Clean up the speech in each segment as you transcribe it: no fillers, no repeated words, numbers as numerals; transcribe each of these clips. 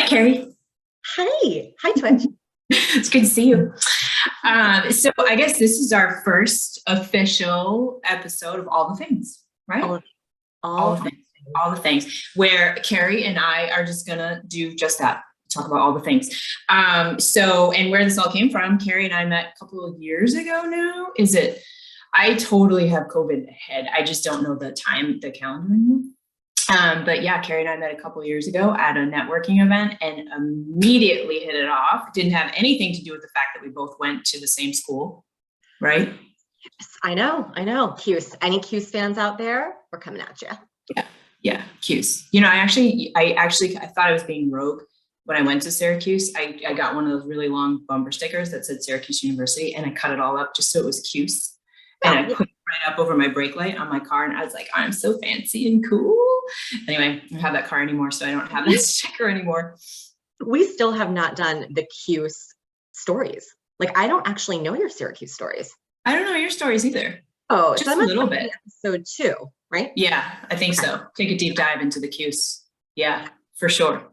Carrie. Hi, Twitch. It's good to see you. So I guess this is our first official episode of All the Things, right? All the things, where Carrie and I are just gonna do just that, talk about all the things. And where this all came from, Carrie and I met a couple of years ago now. I totally have COVID ahead. I just don't know the calendar anymore. But yeah, Carrie and I met a couple of years ago at a networking event and immediately hit it off. Didn't have anything to do with the fact that we both went to the same school, right? Yes, I know. Cuse. Any Cuse fans out there? We're coming at you. Yeah, Cuse. You know, I thought I was being rogue when I went to Syracuse. I got one of those really long bumper stickers that said Syracuse University, and I cut it all up just so it was Cuse. And I put it right up over my brake light on my car, and I was like, I'm so fancy and cool. Anyway, I don't have that car anymore, so I don't have that sticker anymore. We still have not done the Cuse stories. Like, I don't actually know your Syracuse stories. I don't know your stories either. Oh, just a little bit. Episode 2, right? Yeah, I think so. Take a deep dive into the Cuse. Yeah. For sure.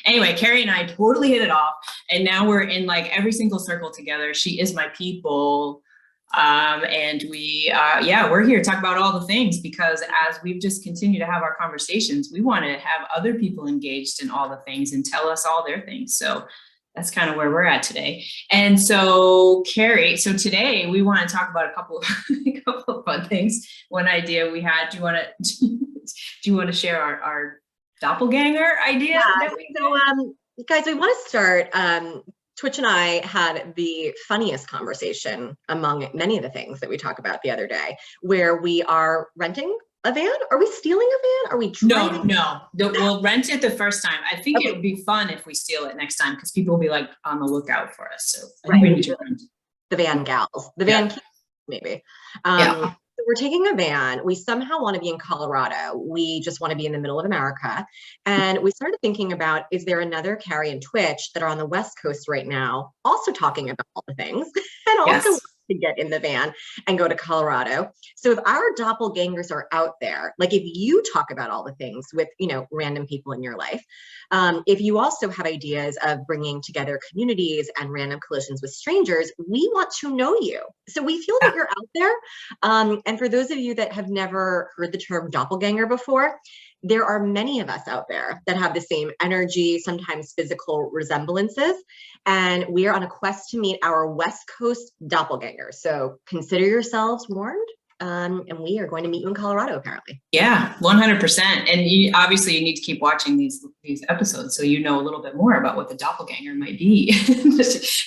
Anyway, Carrie and I totally hit it off, and now we're in like every single circle together. She is my people. And we're here to talk about all the things, because as we've just continued to have our conversations, we want to have other people engaged in all the things and tell us all their things. So that's kind of where we're at today. And so Carrie, today we want to talk about a couple of fun things. One idea we had, do you want to share our doppelganger idea? Guys, we want to start, Twitch and I had the funniest conversation among many of the things that we talked about the other day, where we are renting a van. Are we stealing a van? Are we trying? No. We'll rent it the first time. I think it would be fun if we steal it next time, because people will be like on the lookout for us. So I think we need to rent the van gals, the van maybe. So we're taking a van. We somehow want to be in Colorado. We just want to be in the middle of America. And we started thinking about, is there another Carrie and Twitch that are on the West Coast right now, also talking about all the things, and also to get in the van and go to Colorado. So if our doppelgangers are out there, like if you talk about all the things with, random people in your life, if you also have ideas of bringing together communities and random collisions with strangers, we want to know you. So we feel that you're out there. And for those of you that have never heard the term doppelganger before, there are many of us out there that have the same energy, sometimes physical resemblances, and we are on a quest to meet our West Coast doppelgangers. So consider yourselves warned, and we are going to meet you in Colorado, apparently. Yeah, 100%. And obviously you need to keep watching these episodes so you know a little bit more about what the doppelganger might be,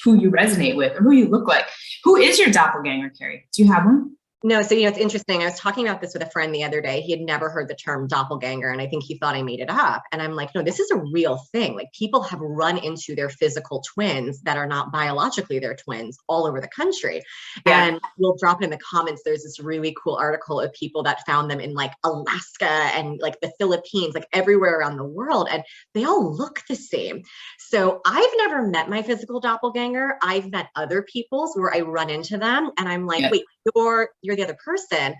who you resonate with, or who you look like. Who is your doppelganger, Carrie? Do you have one? No, so it's interesting. I was talking about this with a friend the other day. He had never heard the term doppelganger, and I think he thought I made it up. And I'm like, no, this is a real thing. Like, people have run into their physical twins that are not biologically their twins all over the country. Yeah. And we'll drop it in the comments. There's this really cool article of people that found them in like Alaska and like the Philippines, like everywhere around the world, and they all look the same. So I've never met my physical doppelganger. I've met other people's where I run into them and I'm like, wait, you're the other person.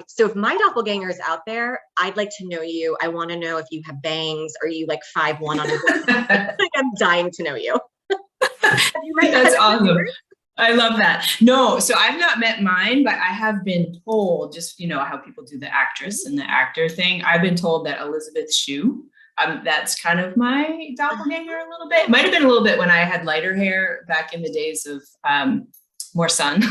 So if my doppelganger is out there, I'd like to know you. I want to know if you have bangs. Are you like 5'1" on a like, I'm dying to know you. That's awesome. I love that. No, so I've not met mine, but I have been told, just, how people do the actress and the actor thing. I've been told that Elizabeth Shue, that's kind of my doppelganger a little bit. It might have been a little bit when I had lighter hair back in the days of more sun.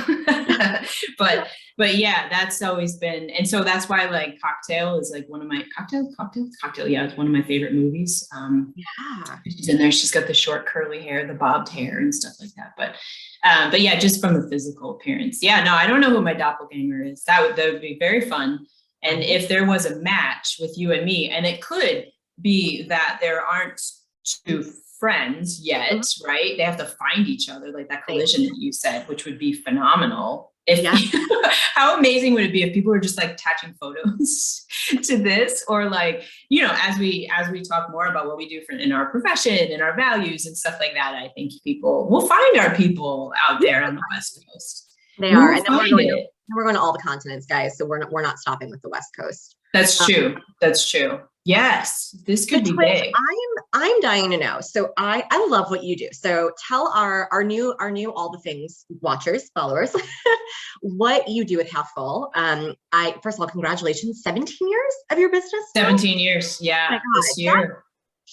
but yeah, that's always been, and so that's why like Cocktail is like one of my Cocktail. Yeah, it's one of my favorite movies. She's in there. She's got the short curly hair, the bobbed hair and stuff like that. But yeah, just from the physical appearance. Yeah, no, I don't know who my doppelganger is. That would be very fun. And if there was a match with you and me, and it could be that there aren't two friends yet, right? They have to find each other, like that collision that you said, which would be phenomenal. How amazing would it be if people were just like attaching photos to this, or like, as we talk more about what we do in our profession and our values and stuff like that, I think people will find our people out there on the West Coast. They are, and then we're going to all the continents, guys. So we're not stopping with the West Coast. That's true. Yes, this could be big. I'm dying to know. So I love what you do. So tell our new all the things watchers, followers, what you do with Half Full. I first of all, congratulations, 17 years of your business now? 17 years, yeah, Oh my God, this year.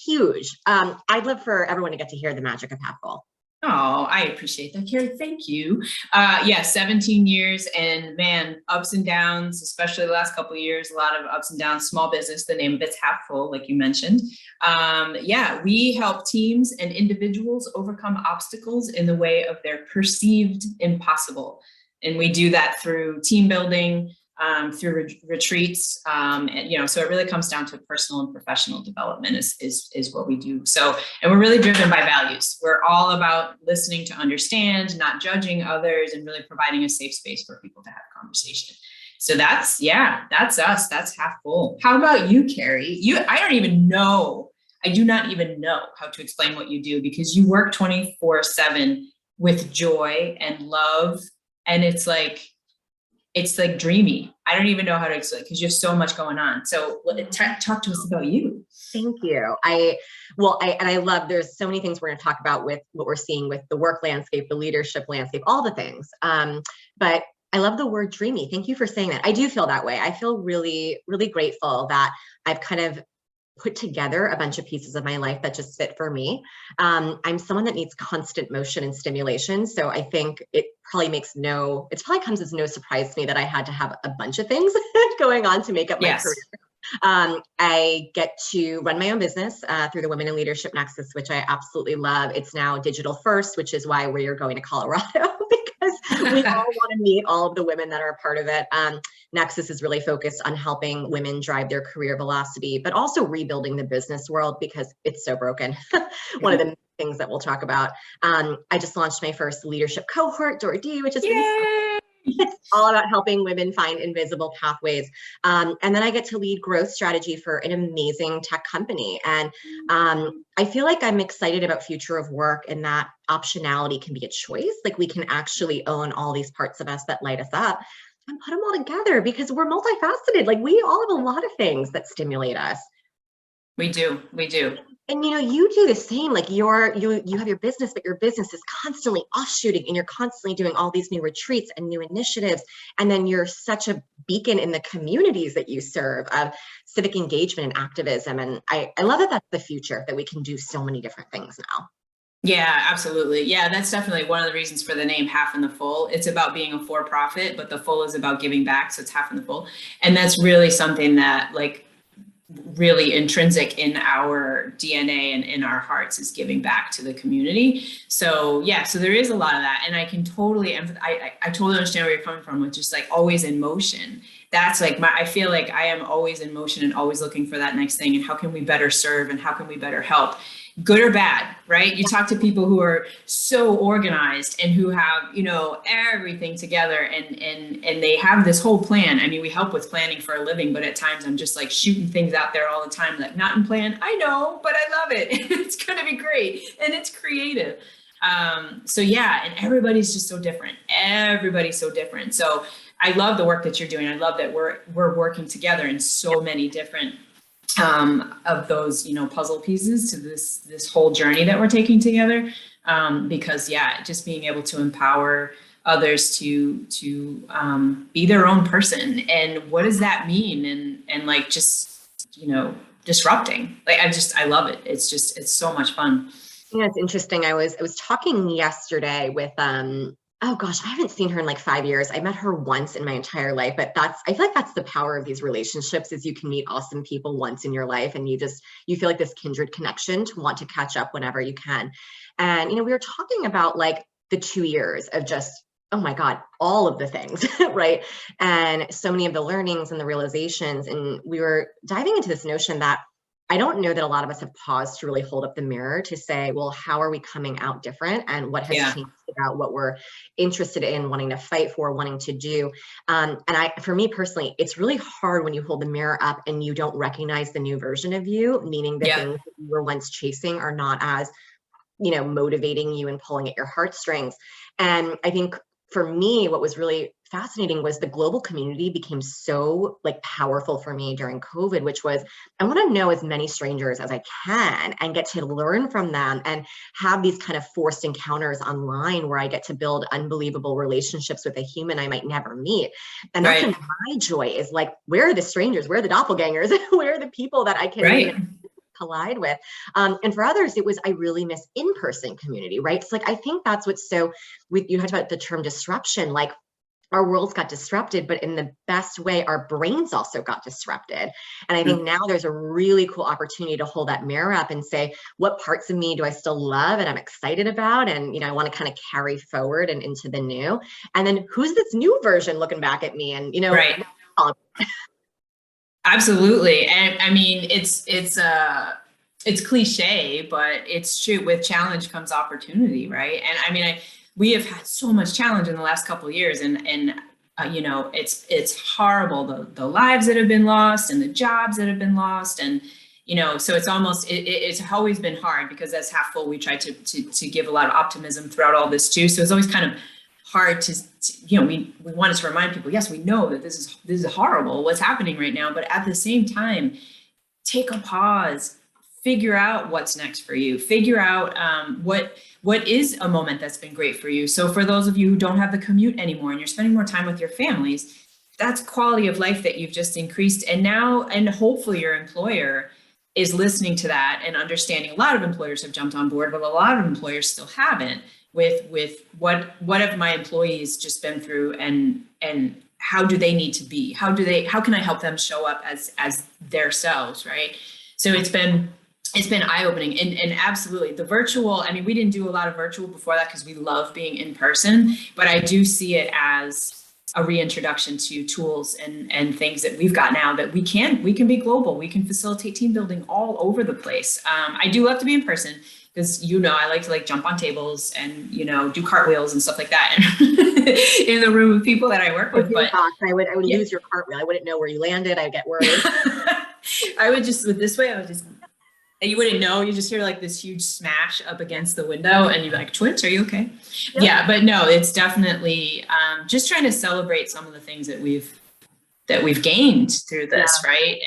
huge. I'd love for everyone to get to hear the magic of Half Full. Oh, I appreciate that, Carrie. Thank you. Yeah, 17 years, and man, ups and downs, especially the last couple of years, a lot of ups and downs. Small business, the name of it's Half Full, like you mentioned. Yeah, we help teams and individuals overcome obstacles in the way of their perceived impossible. And we do that through team building, through retreats, and, you know, so it really comes down to personal and professional development is what we do. So, and we're really driven by values. We're all about listening to understand, not judging others, and really providing a safe space for people to have conversation. So that's, yeah, that's us. That's Half Full. How about you, Carrie? I don't even know. I do not even know how to explain what you do, because you work 24/7 with joy and love. And it's like dreamy. I don't even know how to explain, because you have so much going on. So talk to us about you. Thank you. I love, there's so many things we're going to talk about with what we're seeing with the work landscape, the leadership landscape, all the things. But I love the word dreamy. Thank you for saying that. I do feel that way. I feel really, really grateful that I've kind of put together a bunch of pieces of my life that just fit for me. I'm someone that needs constant motion and stimulation. So I think it probably comes as no surprise to me that I had to have a bunch of things going on to make up my career. I get to run my own business through the Women in Leadership Nexus, which I absolutely love. It's now digital first, which is why we are going to Colorado, because we all want to meet all of the women that are a part of it. Nexus is really focused on helping women drive their career velocity, but also rebuilding the business world because it's so broken. One of the things that we'll talk about. I just launched my first leadership cohort, Dora D, which is it's all about helping women find invisible pathways. And then I get to lead growth strategy for an amazing tech company. And I feel like I'm excited about future of work, and that optionality can be a choice. Like, we can actually own all these parts of us that light us up and put them all together, because we're multifaceted. Like, we all have a lot of things that stimulate us. We do. And you know, you do the same. Like, you have your business, but your business is constantly offshooting, and you're constantly doing all these new retreats and new initiatives. And then you're such a beacon in the communities that you serve of civic engagement and activism. And I love that that's the future, that we can do so many different things now. Yeah, absolutely. Yeah, that's definitely one of the reasons for the name Half in the Full. It's about being a for-profit, but the full is about giving back. So it's Half in the Full. And that's really something that, like, really intrinsic in our DNA and in our hearts, is giving back to the community. So yeah, so there is a lot of that. And I can totally, I totally understand where you're coming from with just like always in motion. That's like I feel like I am always in motion and always looking for that next thing. And how can we better serve, and how can we better help? Good or bad, right? You talk to people who are so organized and who have, you know, everything together, and they have this whole plan. I mean, we help with planning for a living, but at times I'm just like shooting things out there all the time, like, not in plan. I know, but I love it. It's going to be great. And it's creative. So yeah, and everybody's just so different. Everybody's so different. So I love the work that you're doing. I love that we're working together in so many different of those, you know, puzzle pieces to this whole journey that we're taking together. Because yeah, just being able to empower others to be their own person, and what does that mean? And like, just, you know, disrupting. Like, I love it. It's so much fun. Yeah, it's interesting. I was talking yesterday with oh gosh, I haven't seen her in like 5 years. I met her once in my entire life, but I feel like that's the power of these relationships, is you can meet awesome people once in your life, and you feel like this kindred connection to want to catch up whenever you can. And, you know, we were talking about like the 2 years of just, oh my God, all of the things, right? And so many of the learnings and the realizations. And we were diving into this notion that I don't know that a lot of us have paused to really hold up the mirror to say, well, how are we coming out different, and what has changed about what we're interested in, wanting to fight for, wanting to do. And for me personally, it's really hard when you hold the mirror up and you don't recognize the new version of you, meaning the things that you were once chasing are not as, you know, motivating you and pulling at your heartstrings. And I think for me, what was really fascinating was the global community became so like powerful for me during COVID, which was, I want to know as many strangers as I can and get to learn from them and have these kind of forced encounters online where I get to build unbelievable relationships with a human I might never meet. And that's been my joy, is like, where are the strangers? Where are the doppelgangers? Where are the people that I can, you know, collide with? And for others, it was, I really miss in-person community, right? So like, I think that's what's so, you talked about the term disruption, like our worlds got disrupted, but in the best way, our brains also got disrupted. And I think now there's a really cool opportunity to hold that mirror up and say, what parts of me do I still love and I'm excited about? And, you know, I want to kind of carry forward and into the new. And then who's this new version looking back at me? And, you know, absolutely. And I mean, it's cliche, but it's true. With challenge comes opportunity, right? And I mean, we have had so much challenge in the last couple of years, and you know, it's horrible, the lives that have been lost and the jobs that have been lost, and you know, so it's almost it's always been hard, because as Half Full, we try to give a lot of optimism throughout all this too. So it's always kind of hard to you know, we wanted to remind people, yes, we know that this is horrible what's happening right now, but at the same time, take a pause, figure out what's next for you, figure out what is a moment that's been great for you. So for those of you who don't have the commute anymore and you're spending more time with your families, that's quality of life that you've just increased. And now, and hopefully your employer is listening to that and understanding. A lot of employers have jumped on board, but a lot of employers still haven't, with what have my employees just been through, and how do they need to be? How can I help them show up as their selves, right? So it's been eye-opening, and absolutely the virtual, I mean, we didn't do a lot of virtual before that because we love being in person, but I do see it as a reintroduction to tools and things that we've got now, that we can be global. We can facilitate team building all over the place. I do love to be in person, because, you know, I like to jump on tables and, you know, do cartwheels and stuff like that in the room with people that I work with. But I would lose your cartwheel. I wouldn't know where you landed. I'd get worried. I would just, with this way, I would just, and you wouldn't know, you just hear like this huge smash up against the window and you're like, Twitch, are you okay? Yeah, but no, it's definitely just trying to celebrate some of the things that we've gained through this, right?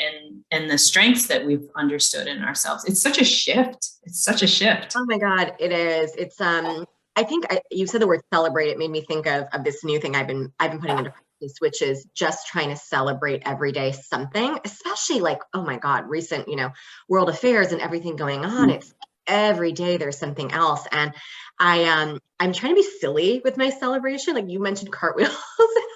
And the strengths that we've understood in ourselves. It's such a shift. It's such a shift. Oh my God, it is. It's I think you said the word celebrate. It made me think of this new thing I've been putting into practice, which is just trying to celebrate every day something, especially like, oh my God, recent, you know, world affairs and everything going on. It's every day there's something else. And I'm trying to be silly with my celebration. Like you mentioned cartwheels.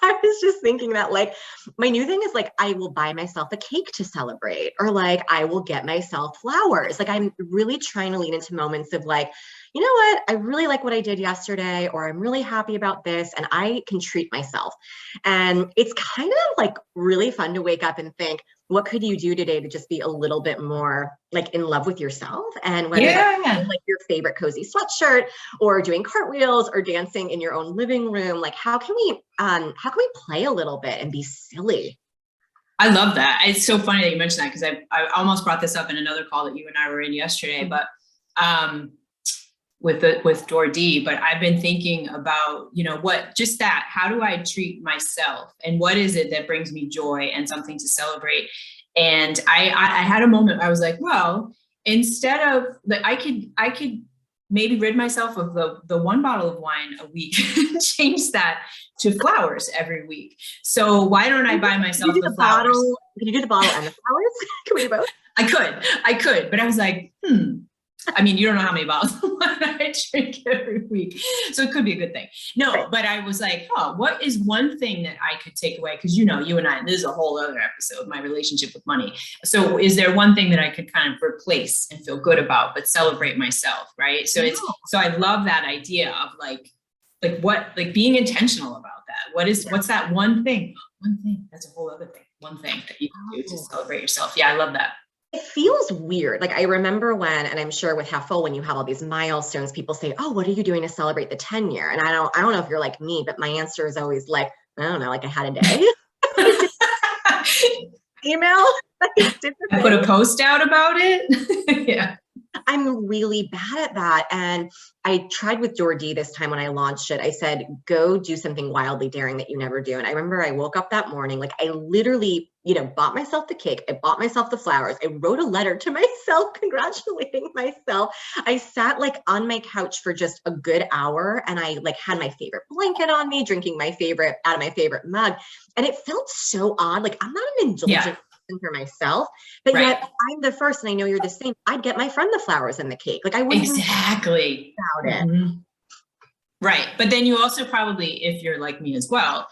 I was just thinking that like my new thing is like, I will buy myself a cake to celebrate, or like I will get myself flowers. Like I'm really trying to lean into moments of like, you know what, I really like what I did yesterday, or I'm really happy about this, and I can treat myself. And it's kind of like really fun to wake up and think, what could you do today to just be a little bit more like in love with yourself? And whether that's like your favorite cozy sweatshirt, or doing cartwheels, or dancing in your own living room, like how can we play a little bit and be silly? I love that. It's so funny that you mentioned that, because I almost brought this up in another call that you and I were in yesterday, but with Door D, but I've been thinking about, you know, how do I treat myself, and what is it that brings me joy and something to celebrate? And I had a moment, I was like, well, instead of I could maybe rid myself of the one bottle of wine a week, change that to flowers every week. So why don't I buy myself the flowers? Can you do the bottle and the flowers? Can we do both? I could, but I was like, I mean, you don't know how many bottles of wine I drink every week. So it could be a good thing. No, but I was like, oh, what is one thing that I could take away? Because, you know, you and I, this is a whole other episode, my relationship with money. So is there one thing that I could kind of replace and feel good about, but celebrate myself, right? So so I love that idea of like being intentional about that. What's that one thing? One thing, that's a whole other thing. One thing that you can do to celebrate yourself. Yeah, I love that. It feels weird. Like I remember when, and I'm sure with Half Full, when you have all these milestones, people say, oh, what are you doing to celebrate the 10-year? And I don't know if you're like me, but my answer is always like, I don't know, like I had a day. Email. I put a post out about it. Yeah. I'm really bad at that. And I tried with Jordi this time when I launched it. I said, go do something wildly daring that you never do. And I remember I woke up that morning, like I literally, bought myself the cake. I bought myself the flowers. I wrote a letter to myself, congratulating myself. I sat like on my couch for just a good hour and I like had my favorite blanket on me, drinking out of my favorite mug. And it felt so odd. Like I'm not an indulgent person for myself, but yet I'm the first, and I know you're the same. I'd get my friend the flowers and the cake. Like I wouldn't exactly about it. Mm-hmm. Right. But then you also probably, if you're like me as well,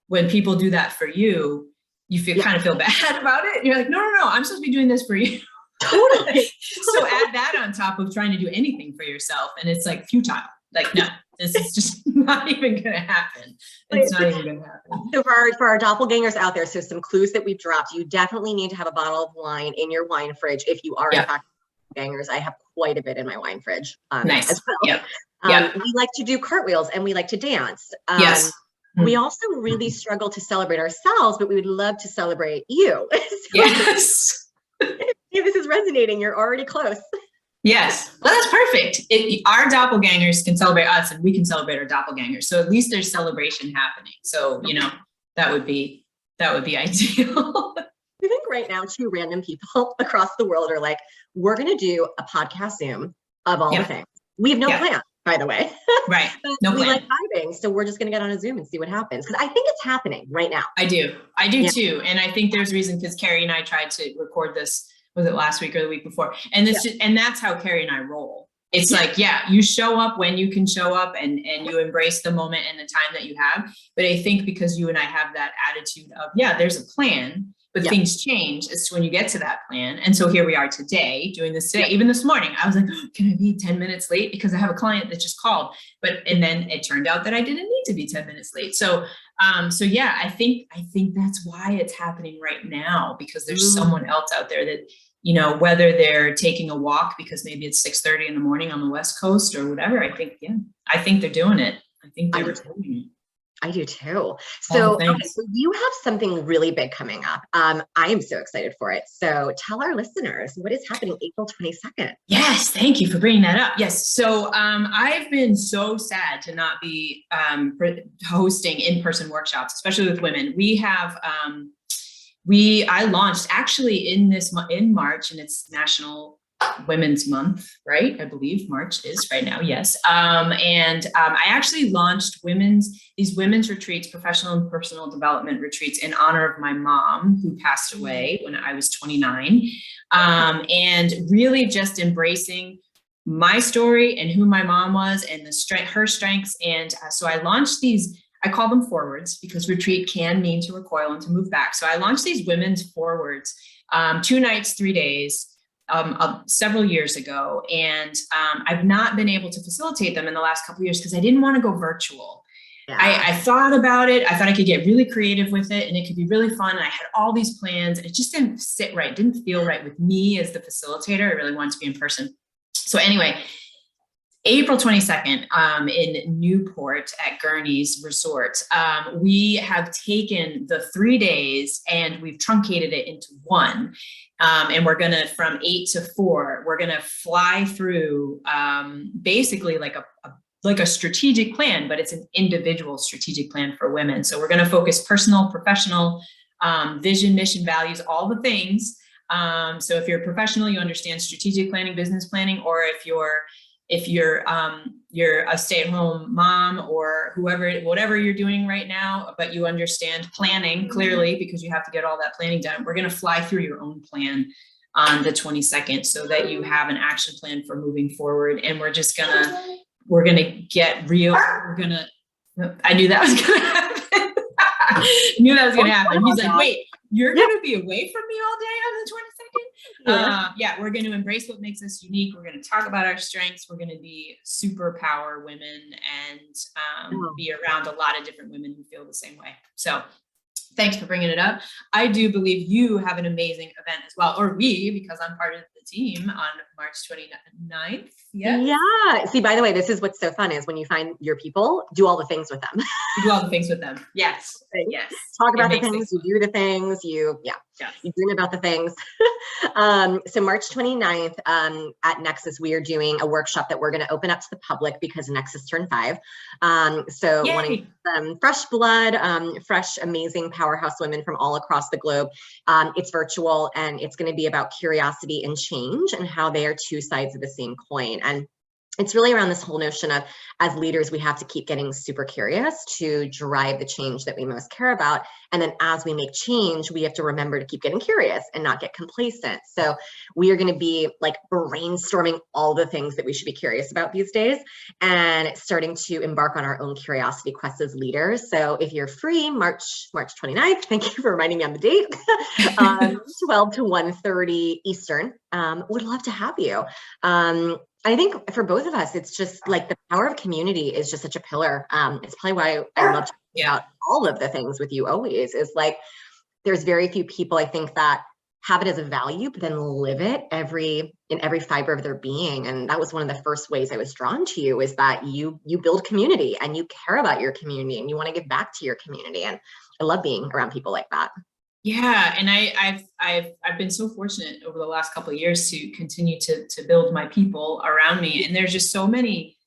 when people do that for you, you kind of feel bad about it. You're like, no, I'm supposed to be doing this for you. Totally. So add that on top of trying to do anything for yourself. And it's like futile. Like, no, this is just not even going to happen. It's not even going to happen. So for our doppelgangers out there, so some clues that we've dropped, you definitely need to have a bottle of wine in your wine fridge. If you are in fact doppelgangers, I have quite a bit in my wine fridge nice. As well. We like to do cartwheels and we like to dance. Yes. We also really struggle to celebrate ourselves, but we would love to celebrate you. Yes. If this is resonating, you're already close. Yes. Well, that's perfect. Our doppelgangers can celebrate us and we can celebrate our doppelgangers. So at least there's celebration happening. So, that would be ideal. I think right now, 2 random people across the world are like, we're going to do a podcast Zoom of all the things. We have no plan, by the way. Right. No plan. We like vibing, so we're just going to get on a Zoom and see what happens. Because I think it's happening right now. I do too. And I think there's reason, because Carrie and I tried to record this, was it last week or the week before? And and that's how Carrie and I roll. It's like, you show up when you can show up and you embrace the moment and the time that you have. But I think because you and I have that attitude of, there's a plan, but things change as to when you get to that plan. And so here we are today doing this today. Even this morning, I was like, can I be 10 minutes late? Because I have a client that just called, and then it turned out that I didn't need to be 10 minutes late. So, I think that's why it's happening right now, because there's someone else out there that, whether they're taking a walk because maybe it's 6:30 in the morning on the West Coast or whatever, I think they're doing it. I think they're doing it. I do too. So, so you have something really big coming up. I am so excited for it. So tell our listeners what is happening April 22nd. Yes. Thank you for bringing that up. Yes. So I've been so sad to not be hosting in-person workshops, especially with women. We have, I launched actually in March, and it's National Women's Month, right? I believe March is right now. Yes. I actually launched these women's retreats, professional and personal development retreats, in honor of my mom, who passed away when I was 29. And really just embracing my story and who my mom was and her strengths. And so I launched these, I call them forwards, because retreat can mean to recoil and to move back. So I launched these women's forwards, 2 nights, 3 days, several years ago. And I've not been able to facilitate them in the last couple of years because I didn't want to go virtual. I thought about it. I thought I could get really creative with it and it could be really fun. And I had all these plans and it just didn't sit right. Didn't feel right with me as the facilitator. I really wanted to be in person. So anyway, April 22nd in Newport at Gurney's Resort, we have taken the 3 days and we've truncated it into 1. And we're going to, from 8 to 4, we're going to fly through basically like a strategic plan, but it's an individual strategic plan for women. So we're going to focus personal, professional, vision, mission, values, all the things. So if you're a professional, you understand strategic planning, business planning, or if you're a stay-at-home mom or whatever you're doing right now, but you understand planning clearly because you have to get all that planning done. We're going to fly through your own plan on the 22nd so that you have an action plan for moving forward. And we're going to get real. I knew that was going to happen. I knew that was going to happen. He's like, wait, you're going to be away from me all day on the 22nd? We're going to embrace what makes us unique. We're going to talk about our strengths. We're going to be superpower women and be around a lot of different women who feel the same way. So thanks for bringing it up. I do believe you have an amazing event as well, or we, because I'm part of the the team on March 29th. Yeah. Yeah. See, by the way, this is what's so fun is when you find your people, do all the things with them. You do all the things with them. Yes. Yes. Talk about the things, you do the things, you dream about the things. So March 29th at Nexus, we are doing a workshop that we're going to open up to the public because Nexus turned 5. So Yay. wanting fresh blood, fresh, amazing powerhouse women from all across the globe. It's virtual and it's going to be about curiosity and change and how they are two sides of the same coin. And it's really around this whole notion of, as leaders, we have to keep getting super curious to drive the change that we most care about. And then as we make change, we have to remember to keep getting curious and not get complacent. So we are going to be like brainstorming all the things that we should be curious about these days and starting to embark on our own curiosity quest as leaders. So if you're free, March 29th, thank you for reminding me on the date, 12 to 1:30 Eastern, would love to have you. I think for both of us, it's just like the power of community is just such a pillar. It's probably why I love talking about all of the things with you always, is like, there's very few people I think that have it as a value, but then live it in every fiber of their being. And that was one of the first ways I was drawn to you, is that you build community and you care about your community and you want to give back to your community. And I love being around people like that. Yeah, and I've been so fortunate over the last couple of years to continue to build my people around me, and there's just so many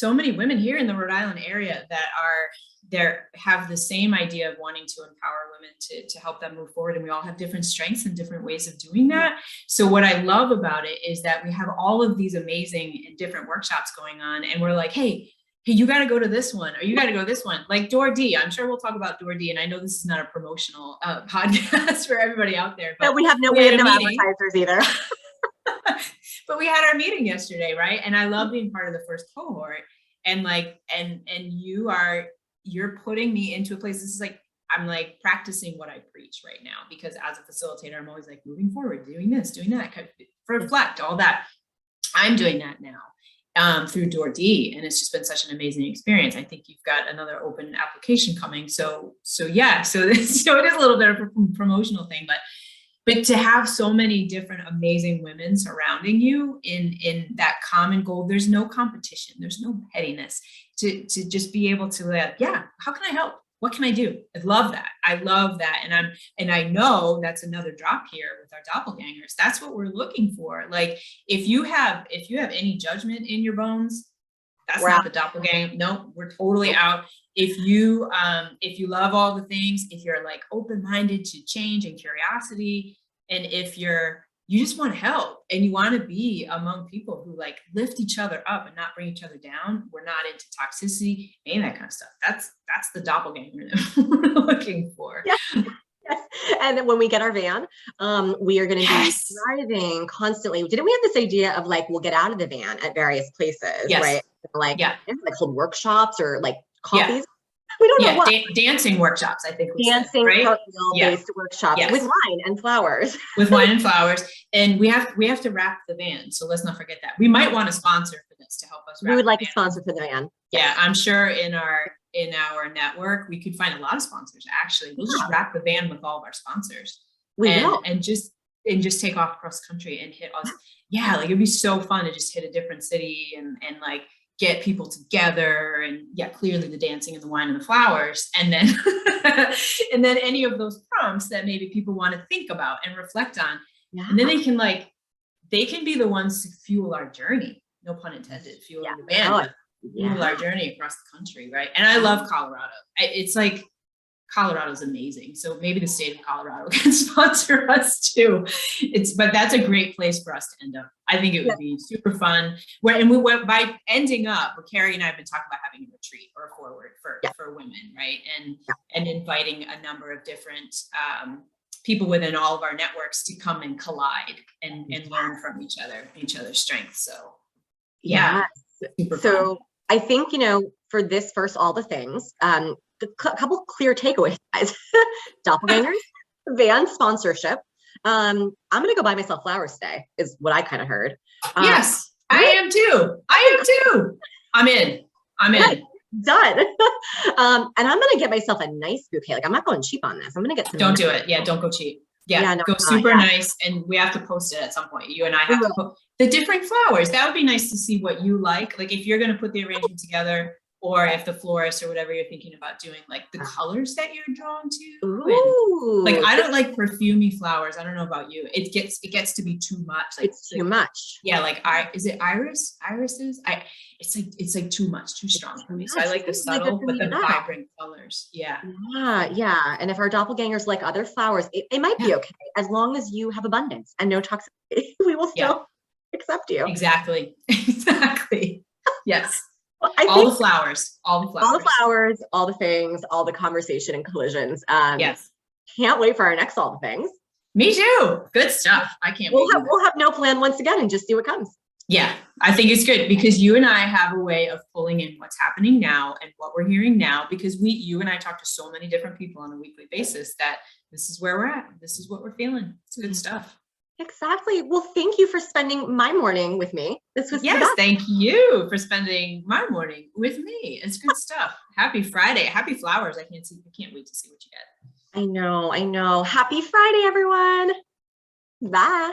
women here in the Rhode Island area that have the same idea of wanting to empower women to help them move forward, and we all have different strengths and different ways of doing that. So what I love about it is that we have all of these amazing and different workshops going on, and we're like, hey, you got to go to this one, or you got to go to this one. Like Door D, I'm sure we'll talk about Door D. And I know this is not a promotional podcast for everybody out there. But no, we have no advertisers either. But we had our meeting yesterday, right? And I love being part of the first cohort. And like, and you're putting me into a place. This is like, I'm like practicing what I preach right now, because as a facilitator, I'm always like moving forward, doing this, doing that, reflect, all that. I'm doing that now. Through Door D, and it's just been such an amazing experience. I think you've got another open application coming, so yeah, so it is a little bit of a promotional thing, but to have so many different amazing women surrounding you in that common goal, there's no competition, there's no pettiness, to just be able to like, yeah, how can I help? What can I do? I love that. And I know that's another drop here with our doppelgangers. That's what we're looking for. Like, if you have any judgment in your bones, that's not the doppelganger. No, we're totally out. If you love all the things, if you're like open-minded to change and curiosity, and if you just want to help and you want to be among people who like lift each other up and not bring each other down. We're not into toxicity, any of that kind of stuff. That's the doppelganger that we're looking for. Yes. And then when we get our van, we are going to be driving constantly. Didn't we have this idea of like, we'll get out of the van at various places, right? Like, like hold workshops or like coffees. Yeah. We don't know what. Dancing workshops, I think. Dancing, right? Based workshops with wine and flowers. With wine and flowers. And we have to wrap the van. So let's not forget that. We might want a sponsor for this to help us wrap. We would like a sponsor for the van. Yeah, I'm sure in our network, we could find a lot of sponsors. Actually, we'll just wrap the van with all of our sponsors. And just take off cross country and hit us. Yeah, like it'd be so fun to just hit a different city and like get people together, and clearly the dancing and the wine and the flowers, and then and then any of those prompts that maybe people want to think about and reflect on, and then they can be the ones to fuel our journey. No pun intended. Fuel the band. Fuel our journey across the country, right? And I love Colorado. It's like Colorado's amazing. So maybe the state of Colorado can sponsor us too. But that's a great place for us to end up. I think it would be super fun. By ending up, Carrie and I have been talking about having a retreat or a forward for women, right? And inviting a number of different people within all of our networks to come and collide and learn from each other's strengths. So super fun. I think, for this first, all the things, a couple clear takeaways, guys. Doppelgangers, van sponsorship. I'm going to go buy myself flowers today, is what I kind of heard. Yes, I am too. I'm in. Done. And I'm going to get myself a nice bouquet. Like, I'm not going cheap on this. I'm going to get some. Don't do it. Yeah, don't go cheap. Yeah, no, go super nice. And we have to post it at some point. You and I have to put the different flowers. That would be nice to see what you like. Like if you're going to put the arrangement together, or if the florist or whatever you're thinking about doing, like the colors that you're drawn to. Ooh, like I don't like perfumey flowers. I don't know about you. It gets to be too much. Like it's too much. Yeah, like is it iris? Irises? It's like too much, too strong for me. So I like the subtle but the vibrant colors. Yeah. Yeah. And if our doppelgangers like other flowers, it might be okay as long as you have abundance and no toxicity. We will still accept you. Exactly. Yes. All the flowers, all the things, all the conversation and collisions. Yes. Can't wait for our next all the things. Me too. Good stuff. I can't wait. We'll have no plan once again and just see what comes. Yeah, I think it's good because you and I have a way of pulling in what's happening now and what we're hearing now, because you and I talk to so many different people on a weekly basis that this is where we're at. This is what we're feeling. It's good stuff. Exactly. Well, thank you for spending my morning with me. This was thank you for spending my morning with me. It's good stuff. Happy Friday. Happy flowers. I can't wait to see what you get. I know. Happy Friday, everyone. Bye.